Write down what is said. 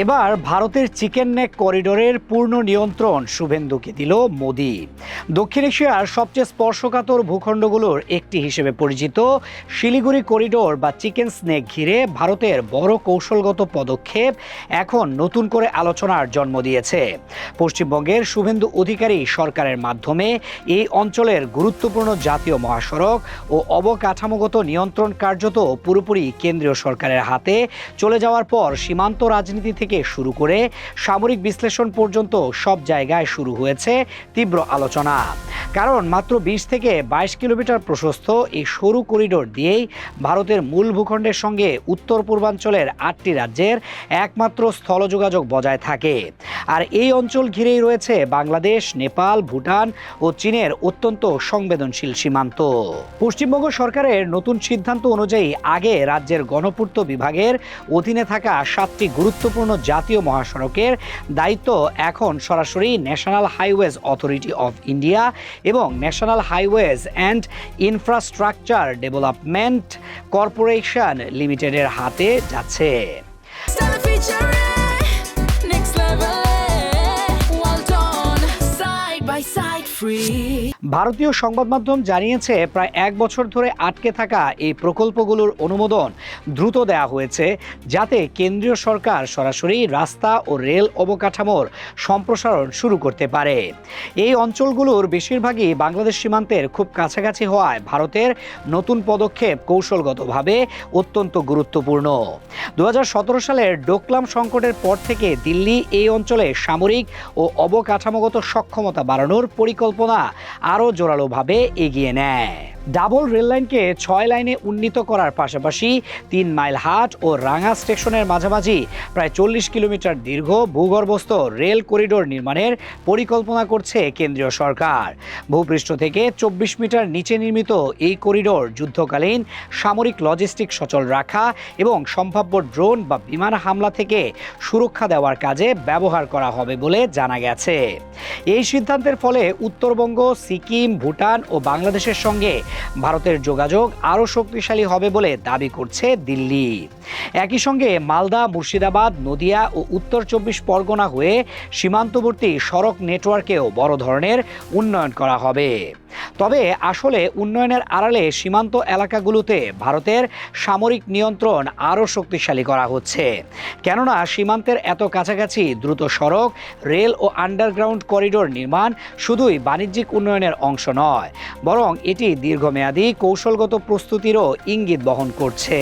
এবার ভারতের chicken neck করিডোরের পূর্ণ নিয়ন্ত্রণ শুভেন্দুকে দিল মোদি। দক্ষিণ এশিয়ার সবচেয়ে স্পর্শকাতর ভূখণ্ডগুলোর একটি হিসেবে পরিচিত শিলিগুড়ি করিডোর বা চিকেন স্নেক ঘিরে ভারতের বড় কৌশলগত পদক্ষেপ এখন নতুন করে আলোচনার জন্ম দিয়েছে। পশ্চিমবঙ্গের শুভেন্দু অধিকারী সরকারের মাধ্যমে এই অঞ্চলের গুরুত্বপূর্ণ জাতীয় মহাসড়ক ও অবকাঠামোগত নিয়ন্ত্রণ কার্যত পুরোপুরি কেন্দ্রীয় সরকারের হাতে চলে যাওয়ার পর সীমান্ত রাজনীতি থেকে শুরু করে সামরিক বিশ্লেষণ পর্যন্ত সব জায়গায় শুরু হয়েছে তীব্র আলোচনা। কারণ মাত্র ২০ থেকে ২২ কিলোমিটার প্রশস্ত এই সরু করিডোর দিয়েই ভারতের মূল ভূখণ্ডের সঙ্গে উত্তর পূর্বাঞ্চলের ৮টি রাজ্যের একমাত্র স্থল যোগাযোগ বজায় থাকে। আর এই অঞ্চল ঘিরেই রয়েছে বাংলাদেশ, নেপাল, ভুটান ও চীনের অত্যন্ত সংবেদনশীল সীমান্ত। পশ্চিমবঙ্গ সরকারের নতুন সিদ্ধান্ত অনুযায়ী আগে রাজ্যের গণপূর্ত বিভাগের অধীনে থাকা ৭টি গুরুত্বপূর্ণ জাতীয় মহাসড়কের দায়িত্ব এখন সরাসরি national highways authority of India এবং national highways and infrastructure development corporation লিমিটেডের হাতে যাচ্ছে। ভারতীয় সংবাদ মাধ্যম জানিয়েছে প্রায় ১ বছর ধরে আটকে থাকা এই প্রকল্পগুলোর অনুমোদন দ্রুত দেওয়া হয়েছে, যাতে কেন্দ্রীয় সরকার সরাসরি রাস্তা ও রেল অবকাঠামোর সম্প্রসারণ শুরু করতে পারে। এই অঞ্চলগুলোর বেশিরভাগই বাংলাদেশ সীমান্তের খুব কাছাকাছি হওয়ায় ভারতের নতুন পদক্ষেপ কৌশলগতভাবে অত্যন্ত গুরুত্বপূর্ণ। ২০১৭ সালের ডোকলাম সংকটের পর থেকে দিল্লি এই অঞ্চলে সামরিক ও অবকাঠামোগত সক্ষমতা বাড়ানোর পরিকল্পনা আরও জোরালোভাবে এগিয়ে নেয়। ডাবল রেললাইনকে ৬ লাইনে উন্নীত করার পাশাপাশি ৩ মাইল হাট ও রাঙা স্টেশনের মাঝামাঝি প্রায় ৪০ কিলোমিটার দীর্ঘ ভূগর্ভস্থ রেল করিডোর নির্মাণের পরিকল্পনা করছে কেন্দ্রীয় সরকার। ভূপৃষ্ঠ থেকে ২৪ মিটার নিচে নির্মিত এই করিডোর যুদ্ধকালীন সামরিক লজিস্টিক সচল রাখা এবং সম্ভাব্য ড্রোন বা বিমান হামলা থেকে সুরক্ষা দেওয়ার কাজে ব্যবহার করা হবে বলে জানা গেছে। এই সিদ্ধান্তের ফলে উত্তরবঙ্গ, সিকিম, ভুটান ও বাংলাদেশের সঙ্গে ভারতের যোগাযোগ আরও শক্তিশালী হবে বলে দাবি করছে দিল্লি। একই সঙ্গে মালদা, মুর্শিদাবাদ, নদিয়া ও উত্তর ২৪ পরগনা হয়ে সীমান্তবর্তী সড়ক নেটওয়ার্কেও বড় ধরনের উন্নয়ন করা হবে। তবে আসলে উন্নয়নের আড়ালে সীমান্ত এলাকাগুলোতে ভারতের সামরিক নিয়ন্ত্রণ আরও শক্তিশালী করা হচ্ছে। কেননা সীমান্তের এত কাছাকাছি দ্রুত সড়ক, রেল ও আন্ডারগ্রাউন্ড করিডোর নির্মাণ শুধুই বাণিজ্যিক উন্নয়নের অংশ নয়, বরং এটি দীর্ঘমেয়াদী কৌশলগত প্রস্তুতিরও ইঙ্গিত বহন করছে।